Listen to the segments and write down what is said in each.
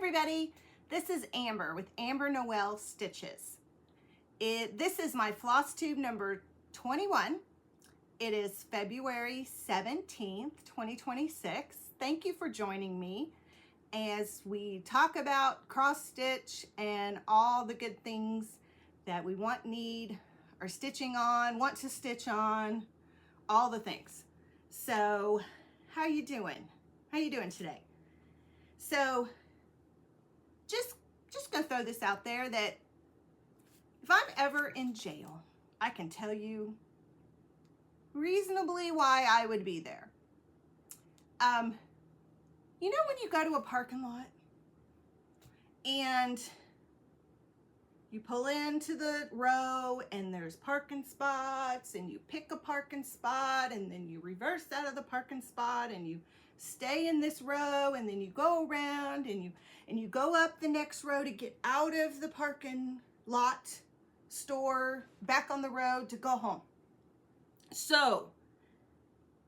everybody, this is Amber with Amber Noel Stitches. This is my floss tube number 21. It is February 17th, 2026. Thank you for joining me as we talk about cross stitch and all the good things that we want, need, are stitching on, want to stitch on, all the things. So how you doing? How you doing today? So just gonna throw this out there that if I'm ever in jail, I can tell you reasonably why I would be there. You know when you go to a parking lot and you pull into the row and there's parking spots and you pick a parking spot and then you reverse out of the parking spot and you stay in this row and then you go around and you go up the next row to get out of the parking lot, store, back on the road to go home. So,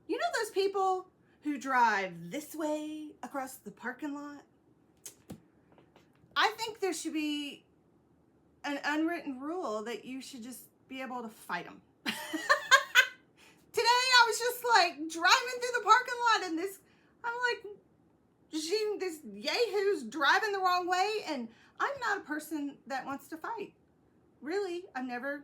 you know those people who drive this way across the parking lot? I think there should be an unwritten rule that you should just be able to fight them. Today I was just like driving through the parking lot and I'm like, this yahoo's driving the wrong way, and I'm not a person that wants to fight. Really, I've never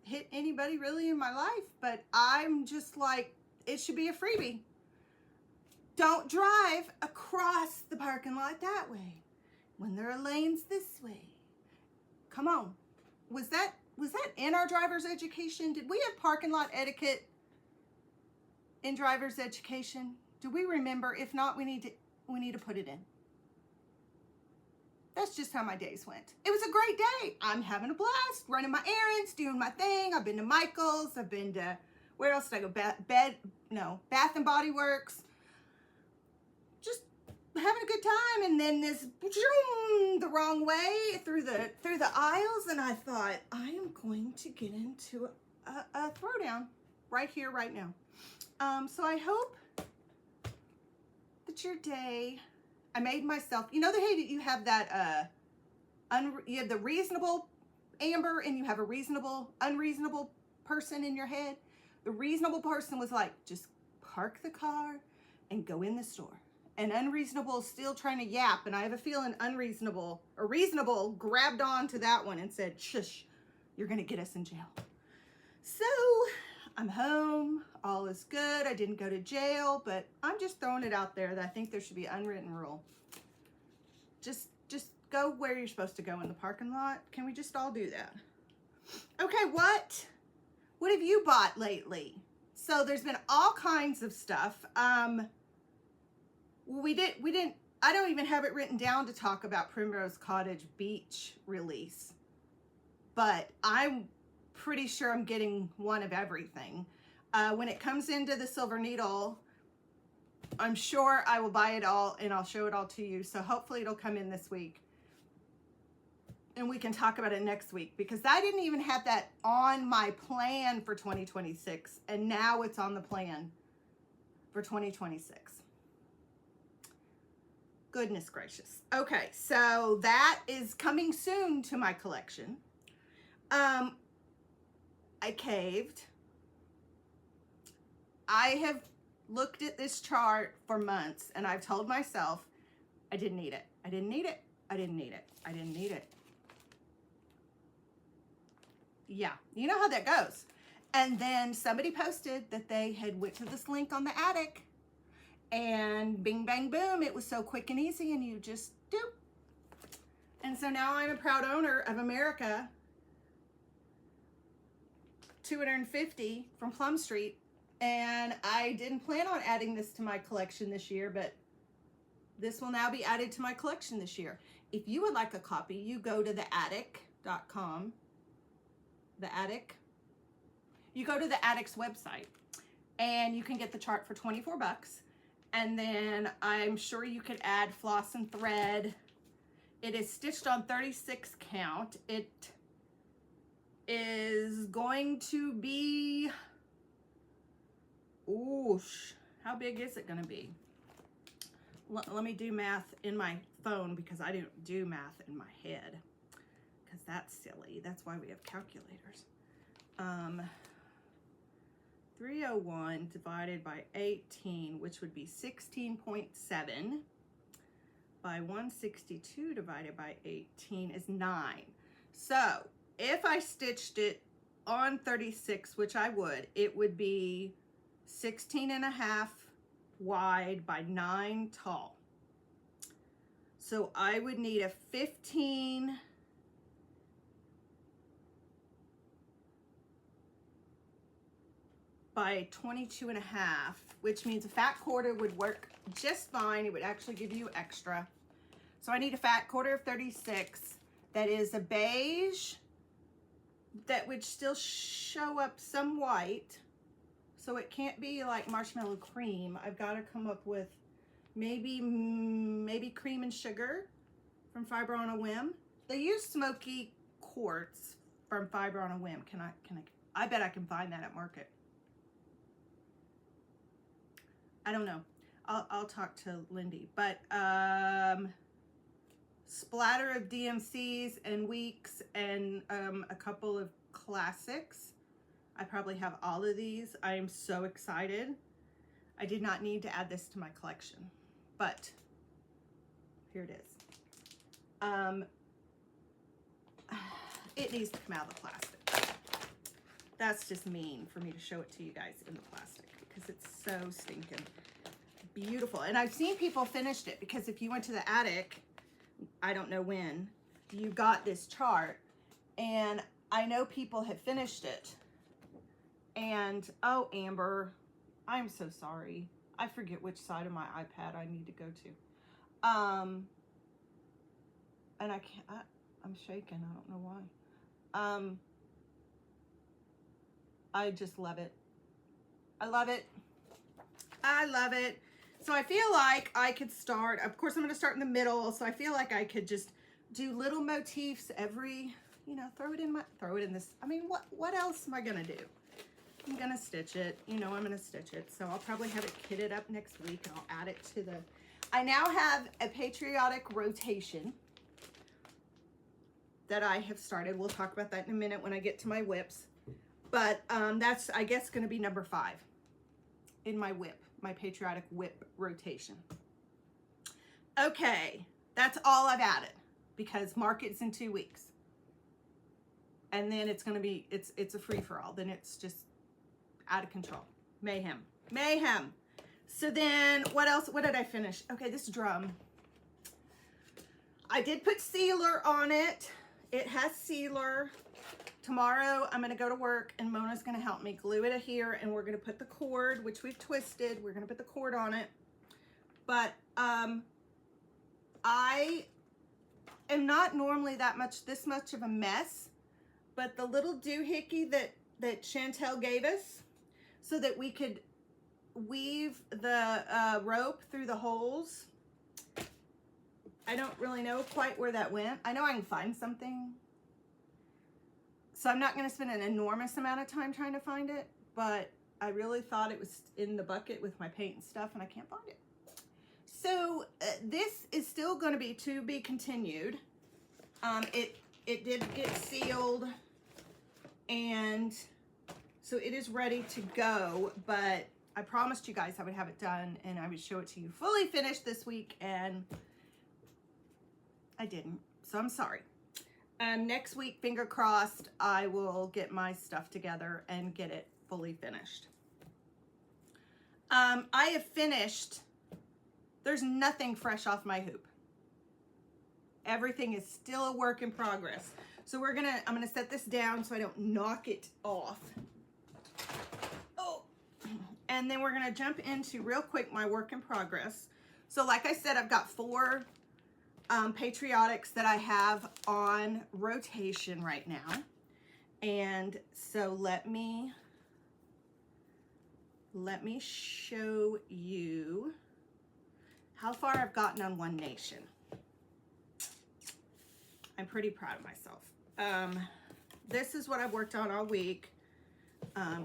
hit anybody really in my life, but I'm just like, it should be a freebie. Don't drive across the parking lot that way when there are lanes this way. Come on. Was that in our driver's education? Did we have parking lot etiquette in driver's education? Do we remember? If not, we need to put it in. That's just how my days went. It was a great day. I'm having a blast, running my errands, doing my thing. I've been to Michael's. I've been to, where else did I go? Bath and Body Works. Just having a good time. And then this, the wrong way through the aisles. And I thought, I am going to get into a throwdown right here, right now. So I hope that your day, I made myself, you know the hey, you have that, you have the reasonable Amber and you have a reasonable, unreasonable person in your head. The reasonable person was like, just park the car and go in the store. And unreasonable is still trying to yap. And I have a feeling unreasonable or reasonable grabbed on to that one and said, shush, you're going to get us in jail. So I'm home. All is good. I didn't go to jail, but I'm just throwing it out there that I think there should be an unwritten rule. Just go where you're supposed to go in the parking lot. Can we just all do that? Okay, what have you bought lately? So there's been all kinds of stuff. We didn't, I don't even have it written down to talk about Primrose Cottage Beach release, but I'm pretty sure I'm getting one of everything. When it comes into the Silver Needle, I'm sure I will buy it all and I'll show it all to you. So hopefully it'll come in this week and we can talk about it next week, because I didn't even have that on my plan for 2026. And now it's on the plan for 2026. Goodness gracious. Okay, so that is coming soon to my collection. I caved. I have looked at this chart for months and I've told myself I didn't need it. I didn't need it. I didn't need it. I didn't need it. Yeah, you know how that goes. And then somebody posted that they had went to this link on the attic and bing, bang, boom. It was so quick and easy and you just do. And so now I'm a proud owner of America 250 from Plum Street. And I didn't plan on adding this to my collection this year, but this will now be added to my collection this year. If you would like a copy, you go to theattic.com. The Attic. You go to the Attic's website and you can get the chart for 24 bucks. And then I'm sure you could add floss and thread. It is stitched on 36 count. It is going to be, ooh, how big is it going to be? let me do math in my phone because I don't do math in my head because that's silly. That's why we have calculators. 301 divided by 18, which would be 16.7, by 162 divided by 18 is 9. So if I stitched it on 36, which I would, it would be 16.5 wide by 9 tall. So I would need a 15 by 22.5, which means a fat quarter would work just fine. It would actually give you extra. So I need a fat quarter of 36 that is a beige that would still show up some white. So it can't be like marshmallow cream. I've got to come up with maybe cream and sugar from Fiber on a Whim. They use smoky quartz from Fiber on a Whim. I bet I can find that at Market. I don't know. I'll talk to Lindy. But splatter of DMCs and Weeks and a couple of classics. I probably have all of these. I am so excited. I did not need to add this to my collection, but here it is. It needs to come out of the plastic. That's just mean for me to show it to you guys in the plastic because it's so stinking beautiful. And I've seen people finished it because if you went to the attic, I don't know when, you got this chart and I know people have finished it. And, oh, Amber, I'm so sorry. I forget which side of my iPad I need to go to. And I can't, I'm shaking. I don't know why. I just love it. I love it. I love it. So I feel like I could start, of course I'm going to start in the middle. So I feel like I could just do little motifs every, you know, throw it in this. I mean, what else am I going to do? I'm gonna stitch it, you know, I'm gonna stitch it. So I'll probably have it kitted up next week and I'll add it to the, I now have a Patriotic rotation that I have started. We'll talk about that in a minute when I get to my whips. But that's, I guess, gonna be number 5 in my whip, my Patriotic whip rotation. Okay, that's all I've added because Market's in 2 weeks. And then it's gonna be, it's a free-for-all. Then it's just out of control. Mayhem. Mayhem. So then what else? What did I finish? Okay, this drum. I did put sealer on it. It has sealer. Tomorrow I'm going to go to work and Mona's going to help me glue it here and we're going to put the cord, which we've twisted. We're going to put the cord on it. But I am not normally this much of a mess, but the little doohickey that Chantel gave us, so that we could weave the rope through the holes. I don't really know quite where that went. I know I can find something. So I'm not going to spend an enormous amount of time trying to find it, but I really thought it was in the bucket with my paint and stuff, and I can't find it. So this is still going to be continued. It did get sealed, and so it is ready to go, but I promised you guys I would have it done and I would show it to you fully finished this week, and I didn't, so I'm sorry. Next week, finger crossed, I will get my stuff together and get it fully finished. I have finished, there's nothing fresh off my hoop. Everything is still a work in progress. So I'm gonna set this down so I don't knock it off. Oh, and then we're gonna jump into real quick my work in progress. So like I said, I've got 4 Patriotics that I have on rotation right now. And so let me show you how far I've gotten on One Nation. I'm pretty proud of myself. This is what I've worked on all week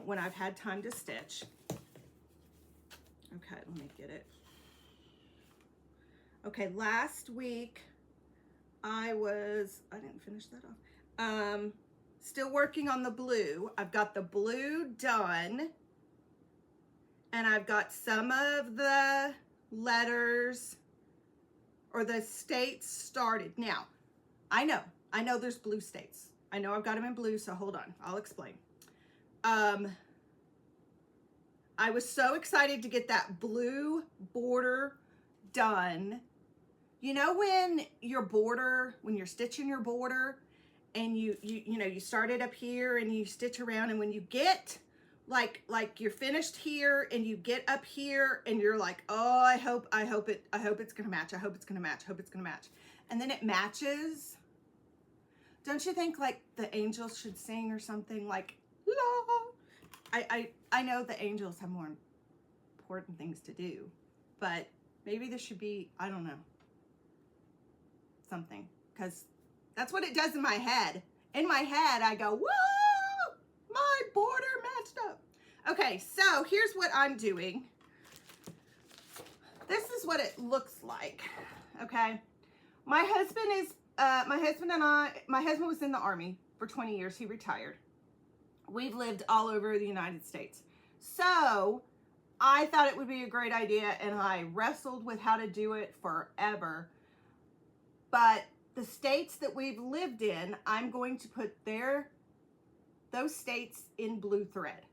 when I've had time to stitch. Okay, let me get it. Okay, last week I didn't finish that off. Still working on the blue. I've got the blue done, and I've got some of the letters or the states started. Now, I know there's blue states. I know I've got them in blue, so hold on, I'll explain. I was so excited to get that blue border done. You know when you're stitching your border and you start it up here and you stitch around, and when you get like you're finished here and you get up here and you're like, oh, I hope it's gonna match. I hope it's gonna match. I hope it's gonna match. And then it matches. Don't you think like the angels should sing or something like, la? I know the angels have more important things to do, but maybe this should be, I don't know, something, because that's what it does in my head. In my head, I go, whoa, my border matched up. Okay, so here's what I'm doing. This is what it looks like, okay? My husband was in the Army for 20 years. He retired. We've lived all over the United States. So I thought it would be a great idea, and I wrestled with how to do it forever. But the states that we've lived in, I'm going to put those states in blue thread.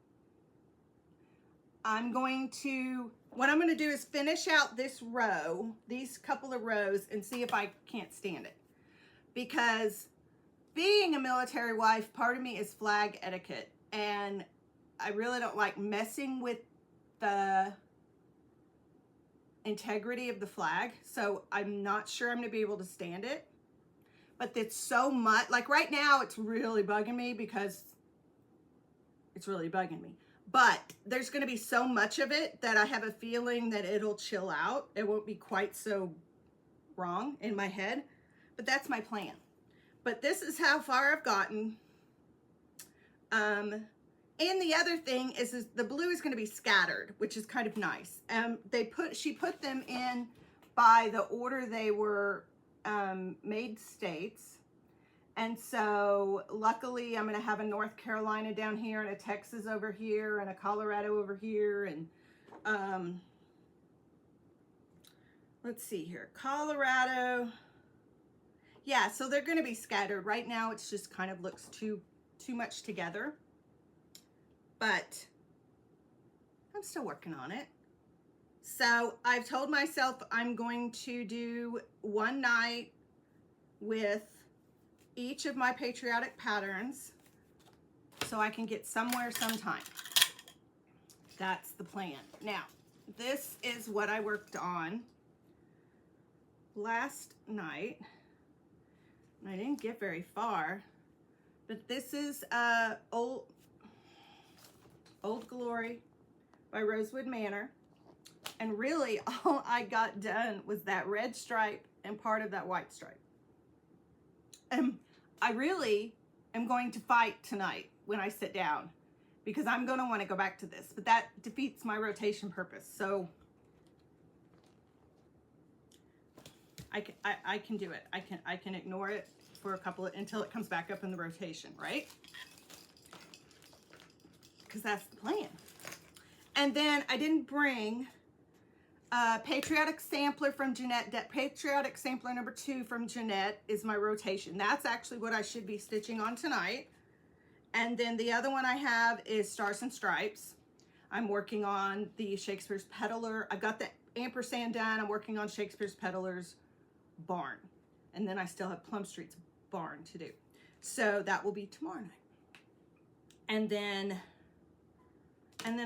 What I'm going to do is finish out this row, these couple of rows, and see if I can't stand it. Because being a military wife, part of me is flag etiquette, and I really don't like messing with the integrity of the flag, so I'm not sure I'm gonna be able to stand it. But it's so much, like right now it's really bugging me because it's really bugging me. But there's gonna be so much of it that I have a feeling that it'll chill out. It won't be quite so wrong in my head, but that's my plan. But this is how far I've gotten. And the other thing is the blue is going to be scattered, which is kind of nice. She put them in by the order they were made states. And so luckily I'm going to have a North Carolina down here and a Texas over here and a Colorado over here. And let's see here, Colorado. Yeah, so they're going to be scattered. Right now it's just kind of looks too much together. But I'm still working on it. So I've told myself I'm going to do one night with each of my Patriotic patterns so I can get somewhere sometime. That's the plan. Now, this is what I worked on last night. I didn't get very far, but this is Old Glory by Rosewood Manor. And really all I got done was that red stripe and part of that white stripe. I really am going to fight tonight when I sit down, because I'm going to want to go back to this, but that defeats my rotation purpose. So I can do it. I can ignore it for a couple until it comes back up in the rotation, right? Because that's the plan. And then I didn't bring Patriotic sampler from Jeannette. Patriotic sampler number 2 from Jeannette is my rotation. That's actually what I should be stitching on tonight. And then the other one I have is Stars and Stripes. I'm working on the Shakespeare's Peddler. I've got the ampersand done. I'm working on Shakespeare's Peddler's Barn. And then I still have Plum Street's Barn to do. So that will be tomorrow night. And then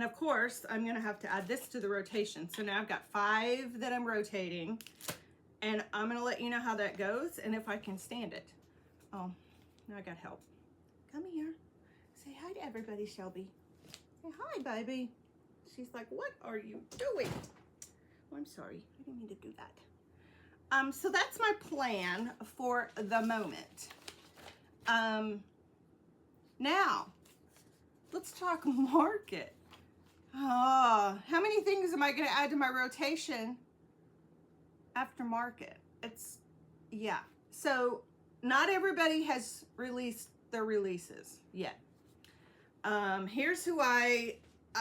of course, I'm gonna have to add this to the rotation. So now I've got 5 that I'm rotating, and I'm gonna let you know how that goes and if I can stand it. Oh, now I got help. Come here. Say hi to everybody, Shelby. Say hi, baby. She's like, what are you doing? Oh, I'm sorry, I didn't mean to do that. So that's my plan for the moment. Now, let's talk market. Oh, how many things am I going to add to my rotation aftermarket. It's, yeah. So not everybody has released their releases yet. Here's who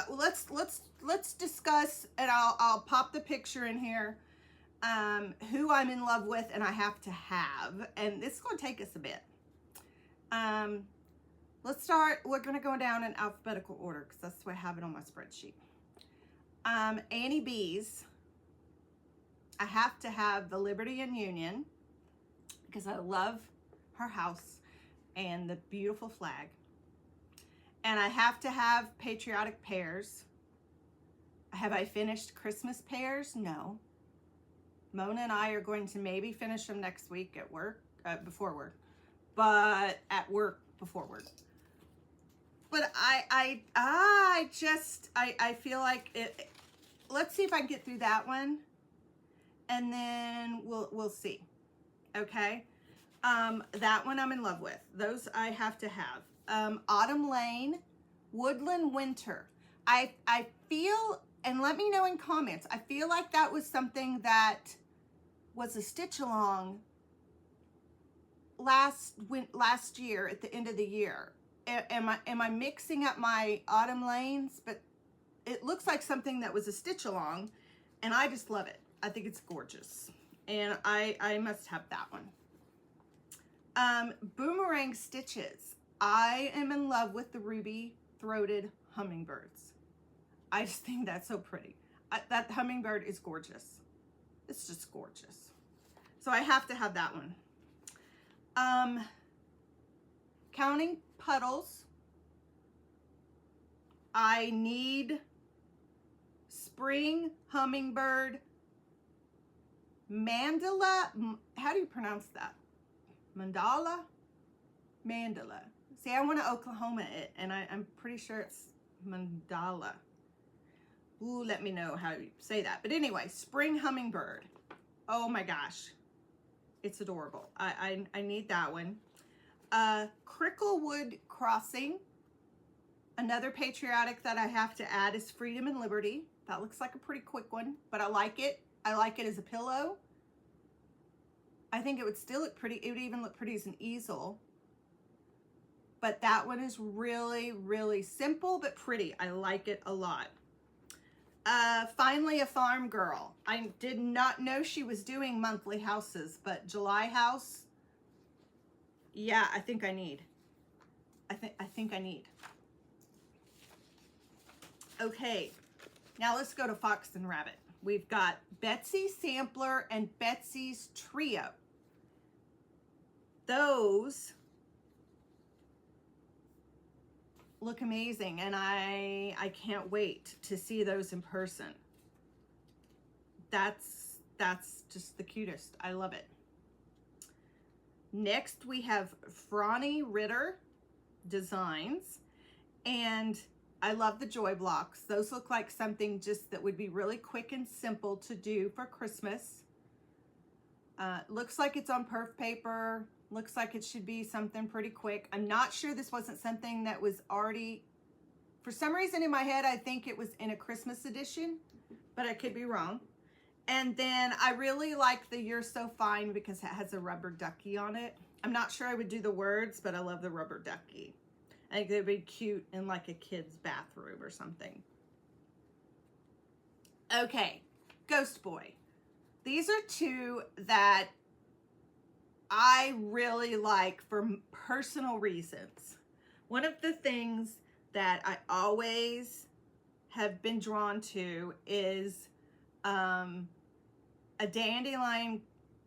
let's discuss, and I'll pop the picture in here. Who I'm in love with and I have to have, and this is going to take us a bit. Let's start. We're going to go down in alphabetical order because that's the way I have it on my spreadsheet. Annie B's. I have to have the Liberty and Union because I love her house and the beautiful flag. And I have to have Patriotic Pears. Have I finished Christmas pears? No. Mona and I are going to maybe finish them next week at work, before work, but at work before work. But I feel like it. Let's see if I can get through that one, and then we'll see. Okay, that one I'm in love with. Those I have to have. Autumn Lane, Woodland Winter. I feel, and let me know in comments. I feel like that was something that was a stitch along last year at the end of the year. Am I mixing up my Autumn Lanes? But it looks like something that was a stitch along, and I just love it. I think it's gorgeous, and I must have that one. Boomerang stitches. I am in love with the ruby throated hummingbirds. I just think that's so pretty. That hummingbird is gorgeous. It's just gorgeous. So I have to have that one. Counting Puddles. I need spring hummingbird Mandala. How do you pronounce that? Mandala? Mandala. See, I want to Oklahoma it, and I'm pretty sure it's Mandala. Ooh, let me know how you say that. But anyway, spring hummingbird. Oh my gosh. It's adorable. I need that one. Cricklewood Crossing. Another Patriotic that I have to add is Freedom and Liberty. That looks like a pretty quick one, but I like it. I like it as a pillow. I think it would still look pretty. It would even look pretty as an easel. But that one is really, really simple, but pretty. I like it a lot. Finally, a Farm Girl. I did not know she was doing monthly houses, but July house, yeah, I think I need. I think I need. Okay, now let's go to Fox and Rabbit. We've got Betsy Sampler and Betsy's Trio. Those look amazing, and I can't wait to see those in person. That's just the cutest. I love it. Next we have Frony Ritter designs, and I love the joy blocks. Those look like something just that would be really quick and simple to do for Christmas. Looks like it's on perf paper. Looks like it should be something pretty quick. I'm not sure this wasn't something that was already, for some reason in my head, I think it was in a Christmas edition, but I could be wrong. And then I really like the You're So Fine because it has a rubber ducky on it. I'm not sure I would do the words, but I love the rubber ducky. I think they'd be cute in like a kid's bathroom or something. Okay, Ghost Boy. These are two that I really like for personal reasons. One of the things that I always have been drawn to is a dandelion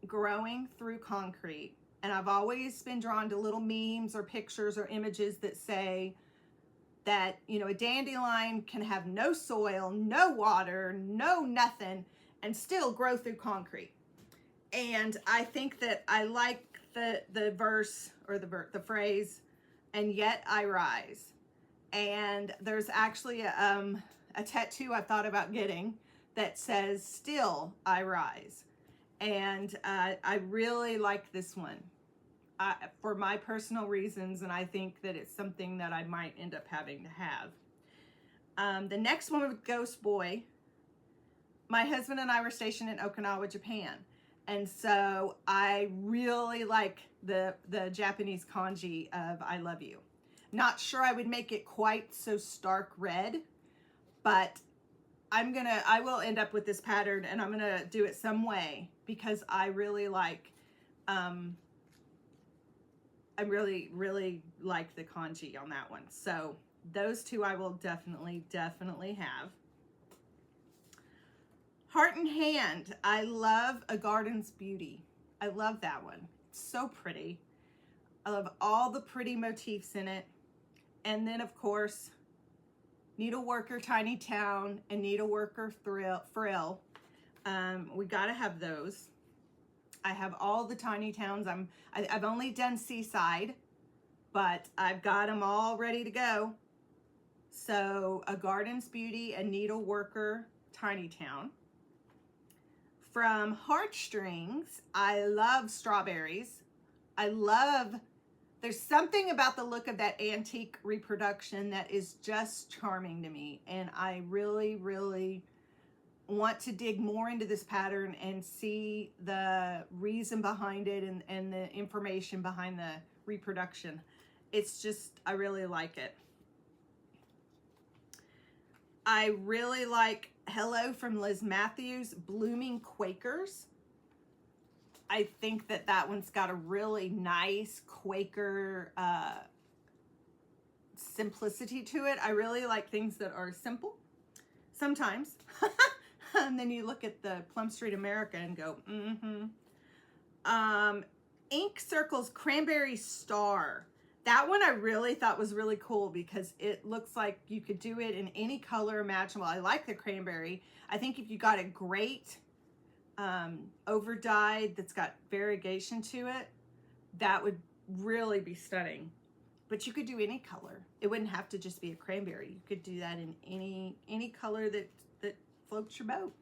growing through concrete. And I've always been drawn to little memes or pictures or images that say that, you know, a dandelion can have no soil, no water, no nothing, and still grow through concrete. And I think that I like the verse or the phrase, and yet I rise. And there's actually a tattoo I thought about getting that says, still I rise. And I really like this one for my personal reasons, and I think that it's something that I might end up having to have. The next one with Ghost Boy. My husband and I were stationed in Okinawa, Japan, And so I really like the Japanese kanji of I love you. Not sure I would make it quite so stark red, but I will end up with this pattern and I'm gonna do it some way because I really like, I really like the kanji on that one. So those two I will definitely have. Heart and Hand. I love A Garden's Beauty. I love that one. It's so pretty. I love all the pretty motifs in it. And then of course, Needleworker Tiny Town and Needleworker Frill. We gotta have those. I have all the Tiny Towns. I've only done Seaside, but I've got them all ready to go. So A Garden's Beauty and Needleworker Tiny Town. From Heartstrings, I love Strawberries. There's something about the look of that antique reproduction that is just charming to me. And I really want to dig more into this pattern and see the reason behind it and the information behind the reproduction. It's just, I really like it. I really like Hello from Liz Matthews, Blooming Quakers. I think that one's got a really nice Quaker simplicity to it. I really like things that are simple sometimes. And then you look at the Plum Street America and go, Ink Circles Cranberry Star. That one I really thought was really cool because it looks like you could do it in any color imaginable. I like the cranberry. I think if you got a great over dyed that's got variegation to it, that would really be stunning. But you could do any color. It wouldn't have to just be a cranberry. You could do that in any color that floats your boat.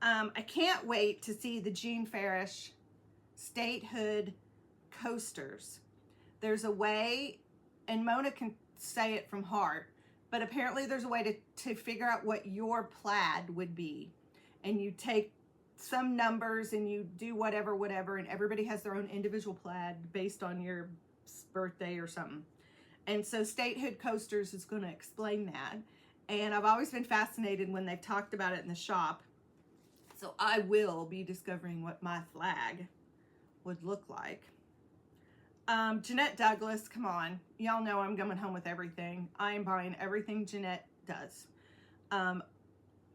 I can't wait to see the Jean Farish Statehood coasters. There's a way, and Mona can say it from heart, but apparently there's a way to figure out what your plaid would be. And you take some numbers and you do whatever, and everybody has their own individual plaid based on your birthday or something. And so Statehood Coasters is going to explain that. And I've always been fascinated when they've talked about it in the shop. So I will be discovering what my flag would look like. Jeannette Douglas, come on. Y'all know I'm coming home with everything. I am buying everything Jeannette does.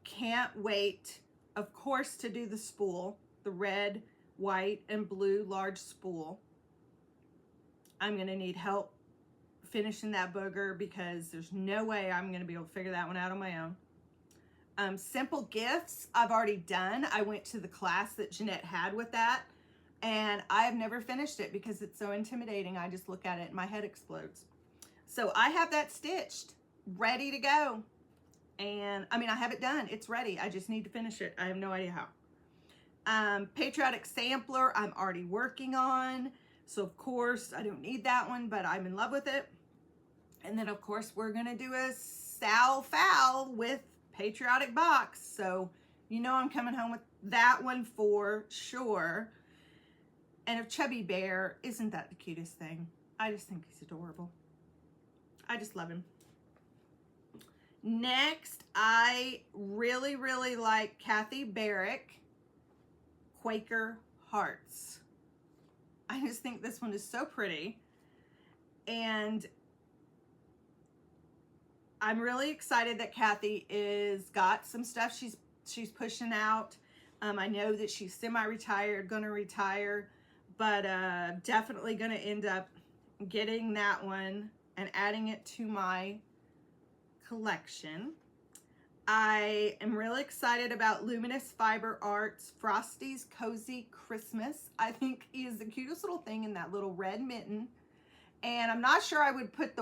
Can't wait, of course, to do the spool. The red, white, and blue large spool. I'm going to need help finishing that booger because there's no way I'm going to be able to figure that one out on my own. Simple Gifts, I've already done. I went to the class that Jeannette had with that, and I have never finished it because it's so intimidating. I just look at it and my head explodes. So I have that stitched, ready to go. And I mean, I have it done. It's ready. I just need to finish it. I have no idea how. Patriotic Sampler, I'm already working on. So of course, I don't need that one, but I'm in love with it. And then of course, we're going to do a Sal Fowl with Patriotic box. So you know I'm coming home with that one for sure. And if Chubby Bear, isn't that the cutest thing? I just think he's adorable. I just love him. Next, I really like Kathy Barrick, Quaker Hearts. I just think this one is so pretty. And I'm really excited that Kathy is got some stuff she's pushing out. I know that she's semi-retired, gonna retire, but definitely gonna end up getting that one and adding it to my collection. I am really excited about Luminous Fiber Arts Frosty's Cozy Christmas. I think he is the cutest little thing in that little red mitten. And I'm not sure I will put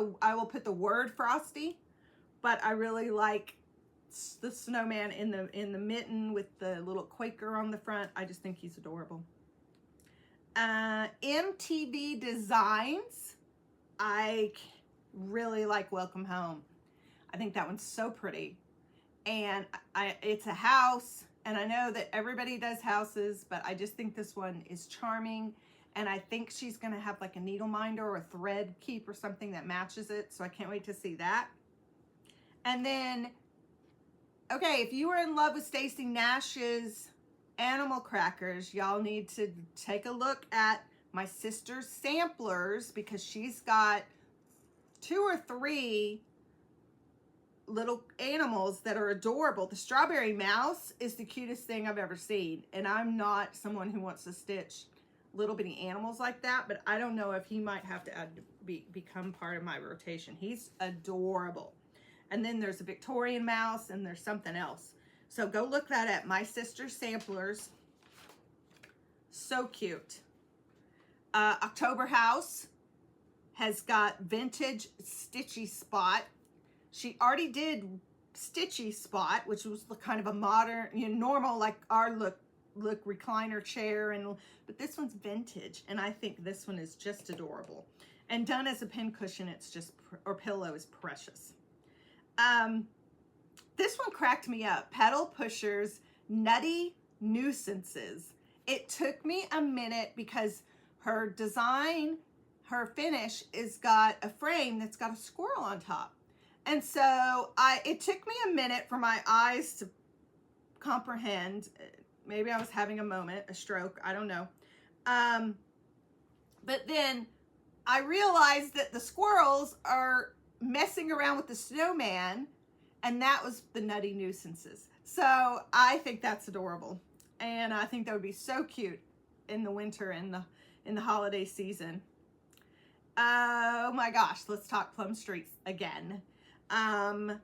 the word Frosty, but I really like the snowman in the mitten with the little Quaker on the front. I just think he's adorable. MTV Designs. I really like Welcome Home. I think that one's so pretty. And it's a house. And I know that everybody does houses, but I just think this one is charming. And I think she's going to have like a needle minder or a thread keep or something that matches it. So I can't wait to see that. And then, okay, if you are in love with Stacy Nash's animal crackers, y'all need to take a look at my sister's samplers, because she's got 2 or 3 little animals that are adorable. The strawberry mouse is the cutest thing I've ever seen. And I'm not someone who wants to stitch little bitty animals like that, but I don't know if he might have to become part of my rotation. He's adorable. And then there's a Victorian mouse, and there's something else. So go look that at my sister's samplers. So cute. October House has got vintage Stitchy Spot. She already did Stitchy Spot, which was kind of a modern, normal, like our look recliner chair, but this one's vintage, and I think this one is just adorable. And done as a pin cushion, it's just, or pillow, is precious. This one cracked me up. Pedal Pushers Nutty Nuisances. It took me a minute because her design, her finish, is got a frame that's got a squirrel on top. And so it took me a minute for my eyes to comprehend. Maybe I was having a moment, a stroke, I don't know. But then I realized that the squirrels are messing around with the snowman, and that was the Nutty Nuisances. So I think that's adorable. And I think that would be so cute in the winter and in the holiday season. Oh my gosh, let's talk Plum Streets again. How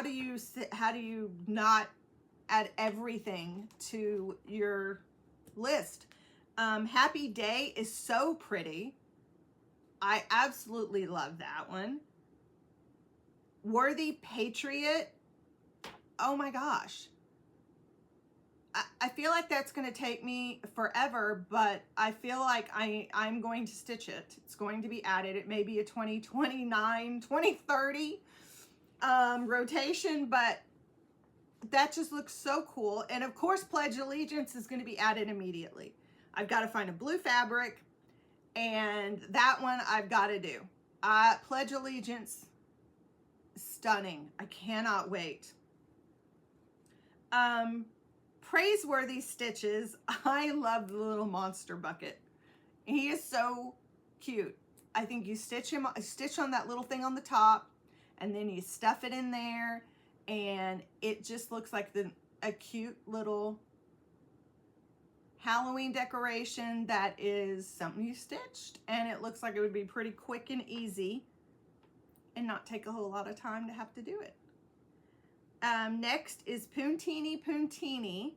do you not add everything to your list? Happy Day is so pretty. I absolutely love that one. Worthy Patriot. Oh my gosh. I feel like that's going to take me forever, but I feel like I'm going to stitch it. It's going to be added. It may be a 2029, 2030 rotation, but that just looks so cool. And of course, Pledge Allegiance is going to be added immediately. I've got to find a blue fabric, and that one I've got to do. Pledge Allegiance, stunning. I cannot wait. Praiseworthy Stitches. I love the little monster bucket. He is so cute. I think you stitch on that little thing on the top, and then you stuff it in there, and it just looks like a cute little Halloween decoration that is something you stitched, and it looks like it would be pretty quick and easy and not take a whole lot of time to have to do it. Next is Puntini.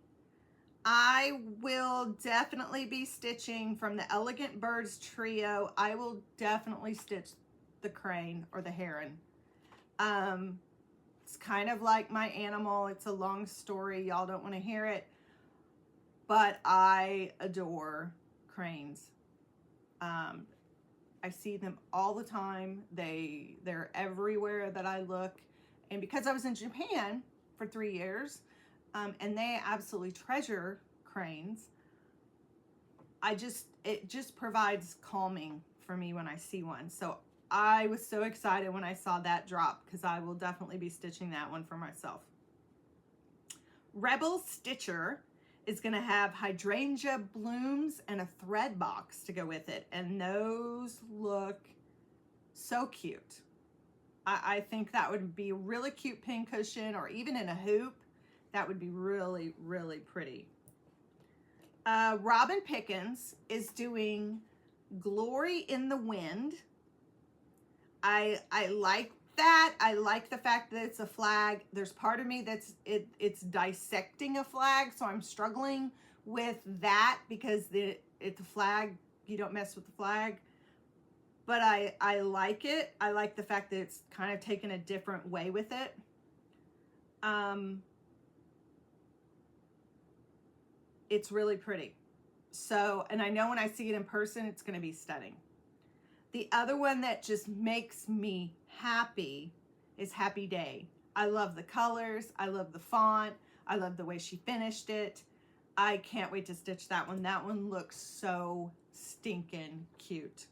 I will definitely be stitching from the Elegant Birds trio. I will definitely stitch the crane or the heron. It's kind of like my animal. It's a long story. Y'all don't want to hear it. But I adore cranes. I see them all the time. They're everywhere that I look. And because I was in Japan for 3 years, and they absolutely treasure cranes, it just provides calming for me when I see one. So I was so excited when I saw that drop, because I will definitely be stitching that one for myself. Rebel Stitcher is going to have hydrangea blooms and a thread box to go with it, and those look so cute. I think that would be a really cute pin cushion, or even in a hoop. That would be really, really pretty. Robin Pickens is doing Glory in the Wind. I like that. I like the fact that it's a flag. There's part of me that's it's dissecting a flag, so I'm struggling with that, because it's a flag. You don't mess with the flag. But I like it. I like the fact that it's kind of taken a different way with it. It's really pretty. So, and I know when I see it in person, it's going to be stunning. The other one that just makes me happy is Happy Day. I love the colors. I love the font. I love the way she finished it. I can't wait to stitch that one. That one looks so stinking cute.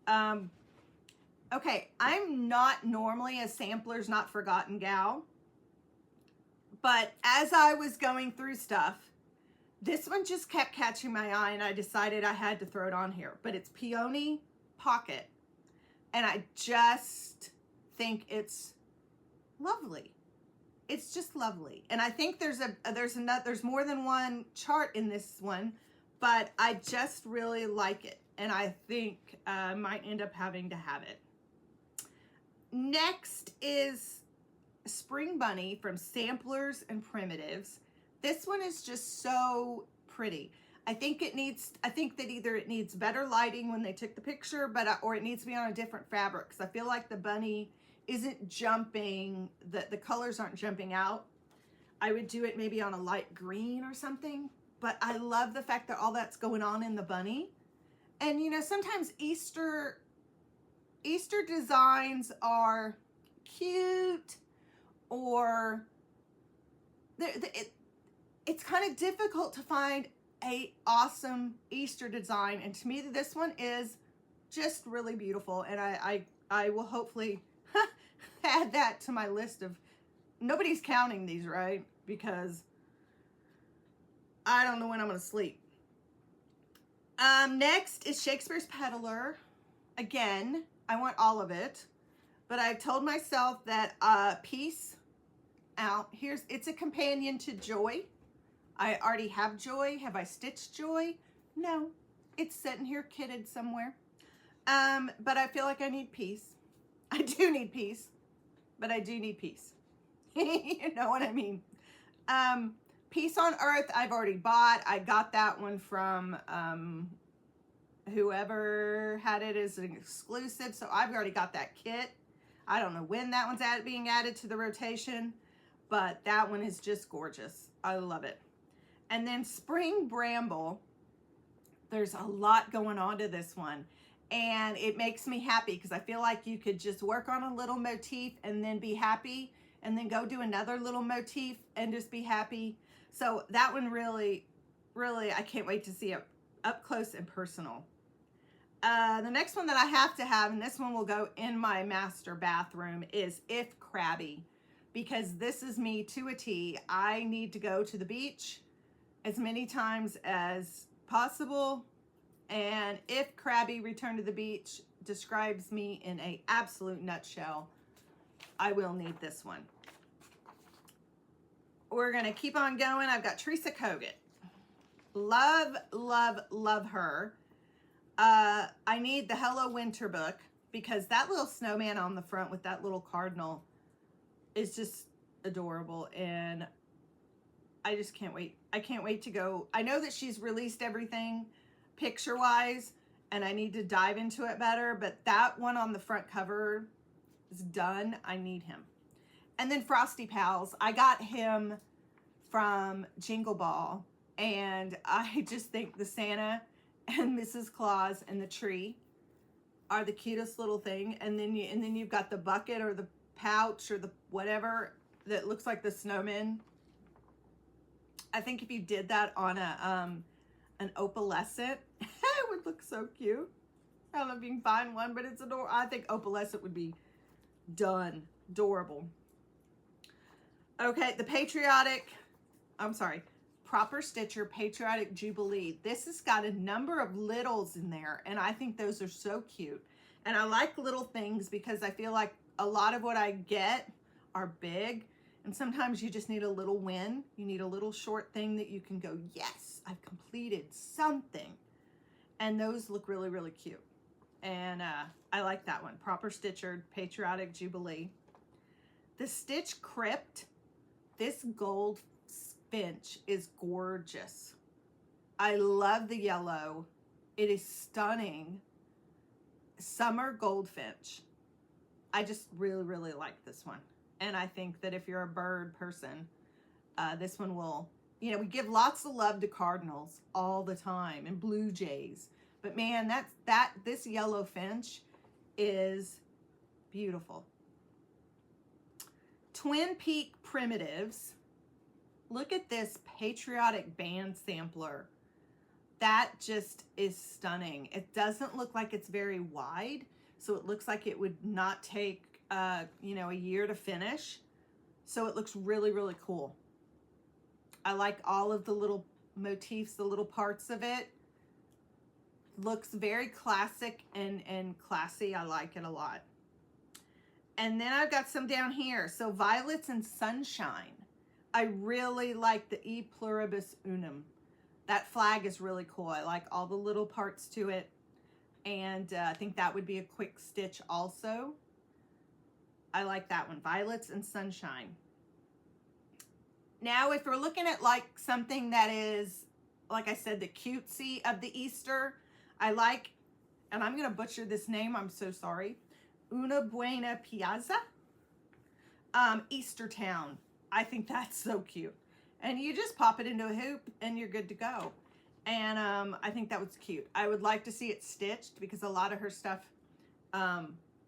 Okay, I'm not normally a Samplers Not Forgotten gal, but as I was going through stuff, this one just kept catching my eye and I decided I had to throw it on here. But it's Peony Pocket, and I just think it's lovely. It's just lovely. And I think there's more than one chart in this one, but I just really like it. And I think I might end up having to have it. Next is Spring Bunny from Samplers and Primitives. This one is just so pretty. I think that either it needs better lighting when they took the picture, or it needs to be on a different fabric, because I feel like the bunny isn't jumping, the colors aren't jumping out. I would do it maybe on a light green or something, but I love the fact that all that's going on in the bunny. And you know, sometimes Easter designs are cute, or it's kind of difficult to find a awesome Easter design, and to me this one is just really beautiful, and I will hopefully add that to my list of, nobody's counting these, right? Because I don't know when I'm gonna sleep. Next is Shakespeare's Peddler. Again, I want all of it, but I've told myself that Peace Out, it's a companion to Joy. I already have Joy. Have I stitched Joy? No, it's sitting here kitted somewhere. But I feel like I need peace. I do need peace, but I do need peace. You know what I mean? Peace on Earth, I've already bought. I got that one from whoever had it as an exclusive, so I've already got that kit. I don't know when that one's being added to the rotation, but that one is just gorgeous. I love it. And then Spring Bramble, there's a lot going on to this one, and it makes me happy because I feel like you could just work on a little motif and then be happy, and then go do another little motif and just be happy. So that one really, I can't wait to see it up close and personal. The next one that I have to have, and this one will go in my master bathroom, is If Crabby, because this is me to a T. I need to go to the beach as many times as possible, and If Crabby Return to the Beach describes me in an absolute nutshell. I will need this one. We're gonna keep on going. I've got Teresa Kogut. Love, love, love her. I need the Hello Winter book, because that little snowman on the front with that little cardinal is just adorable, and I just can't wait. I can't wait to go. I know that she's released everything picture-wise, and I need to dive into it better, but that one on the front cover is done. I need him. And then Frosty Pals. I got him from Jingle Ball, and I just think the Santa and Mrs. Claus and the tree are the cutest little thing. And then you've got the bucket or the pouch or the whatever that looks like the snowman. I think if you did that on an opalescent, it would look so cute. I don't know if you can find one, but it's adorable. I think opalescent would be done. Adorable. Okay, the Proper Stitcher Patriotic Jubilee. This has got a number of littles in there, and I think those are so cute. And I like little things because I feel like a lot of what I get are big, and sometimes you just need a little win. You need a little short thing that you can go, yes, I've completed something. And those look really, really cute. And I like that one. Proper Stitcher Patriotic Jubilee. The Stitch Crypt. This gold finch is gorgeous. I love the yellow. It is stunning. Summer goldfinch. I just really, really like this one. And I think that if you're a bird person, this one will, you know, we give lots of love to cardinals all the time and blue jays. But man, this yellow finch is beautiful. Twin Peak Primitives. Look at this Patriotic band sampler. That just is stunning. It doesn't look like it's very wide, so it looks like it would not take, you know, a year to finish. So it looks really, really cool. I like all of the little motifs, the little parts of it. Looks very classic and classy. I like it a lot. And then I've got some down here. So Violets and Sunshine. I really like the E Pluribus Unum. That flag is really cool. I like all the little parts to it. And I think that would be a quick stitch also. I like that one, Violets and Sunshine. Now, if we're looking at like something that is, like I said, the cutesy of the Easter, I like, and I'm going to butcher this name, I'm so sorry, Una Buena Piazza, Easter Town. I think that's so cute. And you just pop it into a hoop and you're good to go. And I think that was cute. I would like to see it stitched because a lot of her stuff,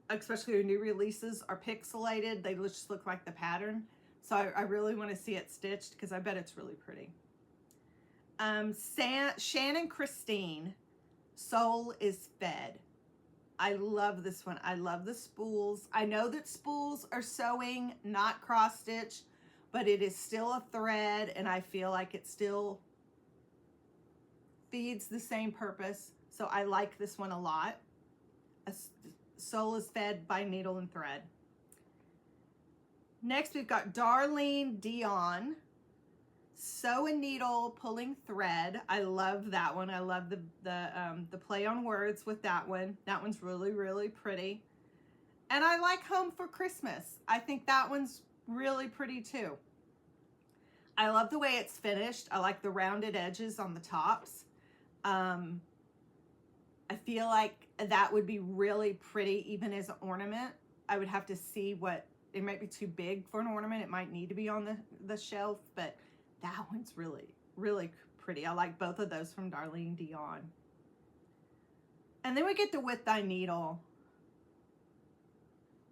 especially her new releases, are pixelated. They just look like the pattern. So I really want to see it stitched because I bet it's really pretty. Shannon Christine, Soul is Fed. I love this one. I love the spools. I know that spools are sewing, not cross stitch, but it is still a thread and I feel like it still feeds the same purpose. So I like this one a lot. Soul is Fed by Needle and Thread. Next, we've got Darlene Dion, Sew and Needle Pulling Thread. I love that one. I love the play on words with that one. That one's really, really pretty. And I like Home for Christmas. I think that one's really pretty too. I love the way it's finished. I like the rounded edges on the tops. I feel like that would be really pretty even as an ornament. I would have to see what, it might be too big for an ornament. It might need to be on the shelf, but that one's really, really pretty. I like both of those from Darlene Dion. And then we get to With Thy Needle.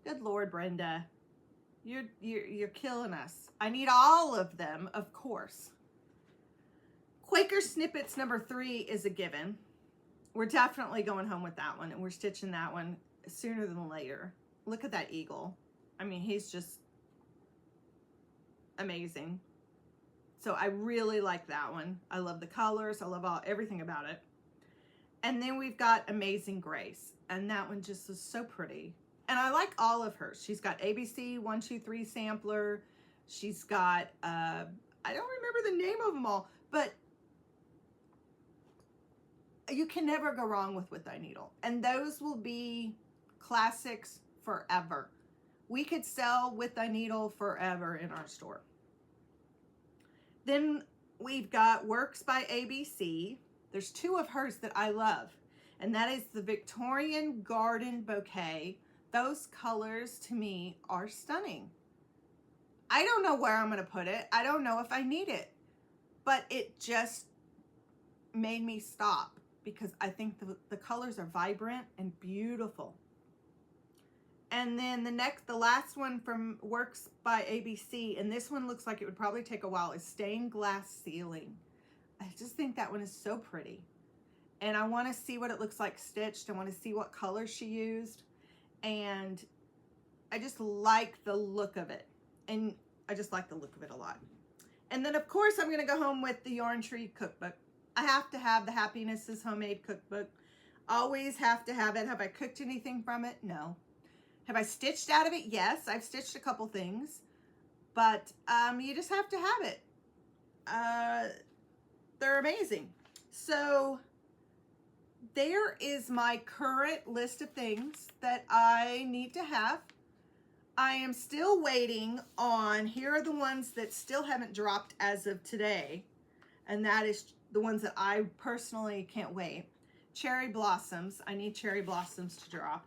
Good Lord, Brenda. You're killing us. I need all of them, of course. Quaker Snippets number 3 is a given. We're definitely going home with that one, and we're stitching that one sooner than later. Look at that eagle. I mean, he's just amazing. So I really like that one. I love the colors. I love everything about it. And then we've got Amazing Grace, and that one just is so pretty. And I like all of hers. She's got ABC 1, 2, 3 sampler. She's got, I don't remember the name of them all, but you can never go wrong with Thy Needle. And those will be classics forever. We could sell With Thy Needle forever in our store. Then we've got Works by ABC. There's 2 of hers that I love, and that is the Victorian Garden Bouquet. Those colors to me are stunning. I don't know where I'm going to put it. I don't know if I need it, but it just made me stop because I think the colors are vibrant and beautiful. And then the last one from Works by ABC, and this one looks like it would probably take a while, is Stained Glass Ceiling. I just think that one is so pretty. And I want to see what it looks like stitched. I want to see what colors she used. And I just like the look of it. And I just like the look of it a lot. And then, of course, I'm going to go home with the Yarn Tree Cookbook. I have to have the Happiness is Homemade Cookbook. Always have to have it. Have I cooked anything from it? No. Have I stitched out of it? Yes, I've stitched a couple things, but you just have to have it. They're amazing. So there is my current list of things that I need to have. I am still waiting on, here are the ones that still haven't dropped as of today, and that is the ones that I personally can't wait. Cherry Blossoms. I need Cherry Blossoms to drop.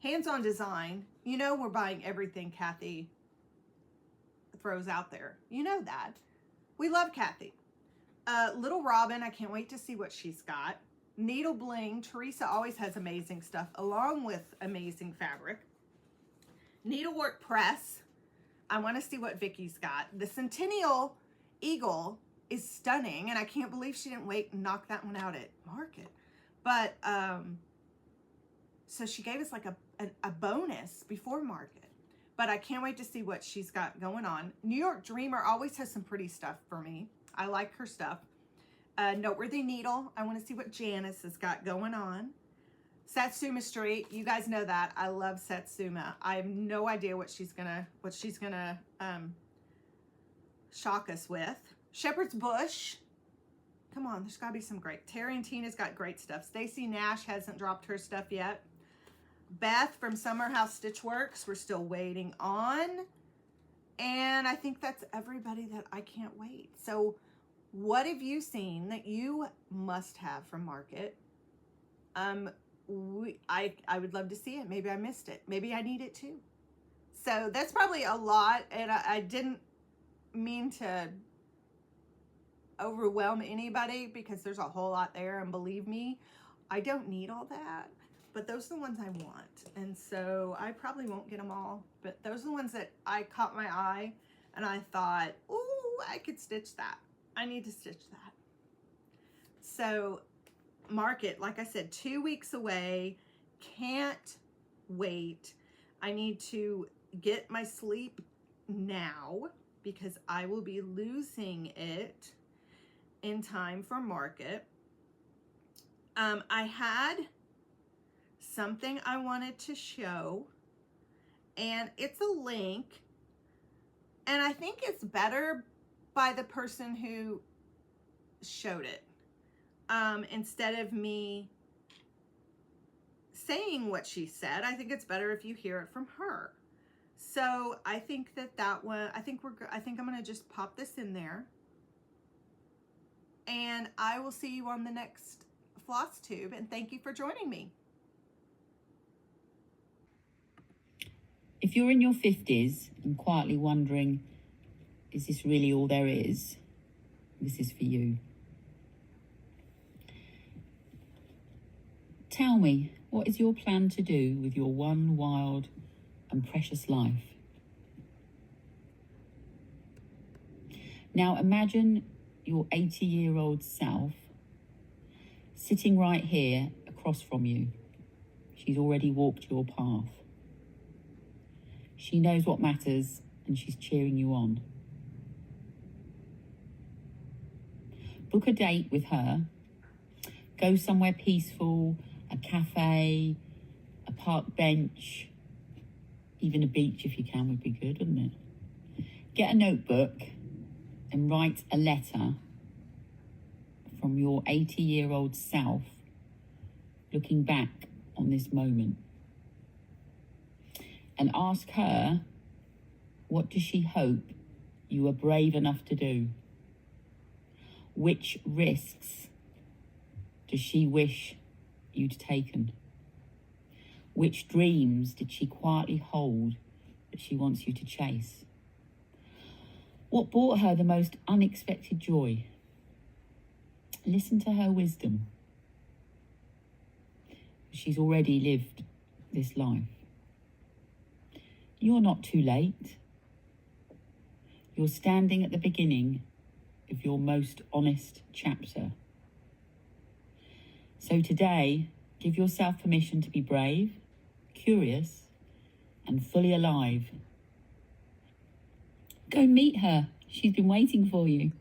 Hands-on Design. You know we're buying everything Kathy throws out there. You know that. We love Kathy. Little Robin, I can't wait to see what she's got. Needle Bling. Teresa always has amazing stuff along with amazing fabric. Needlework Press. I want to see what Vicky's got. The Centennial eagle is stunning, and I can't believe she didn't wait and knock that one out at market. But so she gave us like a bonus before market. But I can't wait to see what she's got going on. New York Dreamer always has some pretty stuff for me. I like her stuff. Noteworthy Needle. I want to see what Janice has got going on. Satsuma Street. You guys know that. I love Satsuma. I have no idea what she's gonna shock us with. Shepherd's Bush. Come on, there's gotta be some great. Terry and Tina's got great stuff. Stacy Nash hasn't dropped her stuff yet. Beth from Summer House Stitchworks, we're still waiting on. And I think that's everybody that I can't wait. So what have you seen that you must have from market? I would love to see it. Maybe I missed it. Maybe I need it too. So that's probably a lot, and I didn't mean to overwhelm anybody because there's a whole lot there, and believe me, I don't need all that. But those are the ones I want, and so I probably won't get them all, but those are the ones that I caught my eye, and I thought, ooh, I could stitch that. I need to stitch that. So market, like I said, 2 weeks away. Can't wait. I need to get my sleep now because I will be losing it in time for market. I had something I wanted to show, and it's a link, and I think it's better by the person who showed it, instead of me saying what she said. I think it's better if you hear it from her. So I think that one, I think I'm gonna just pop this in there, and I will see you on the next floss tube, and thank you for joining me. If you're in your 50s and quietly wondering, is this really all there is? This is for you. Tell me, what is your plan to do with your one wild and precious life? Now imagine your 80-year-old self sitting right here across from you. She's already walked your path. She knows what matters, and she's cheering you on. Book a date with her. Go somewhere peaceful, a cafe, a park bench, even a beach if you can would be good, wouldn't it? Get a notebook and write a letter from your 80-year-old self looking back on this moment. And ask her, what does she hope you were brave enough to do? Which risks does she wish you'd taken? Which dreams did she quietly hold that she wants you to chase? What brought her the most unexpected joy? Listen to her wisdom. She's already lived this life. You're not too late. You're standing at the beginning of your most honest chapter. So today, give yourself permission to be brave, curious, and fully alive. Go meet her. She's been waiting for you.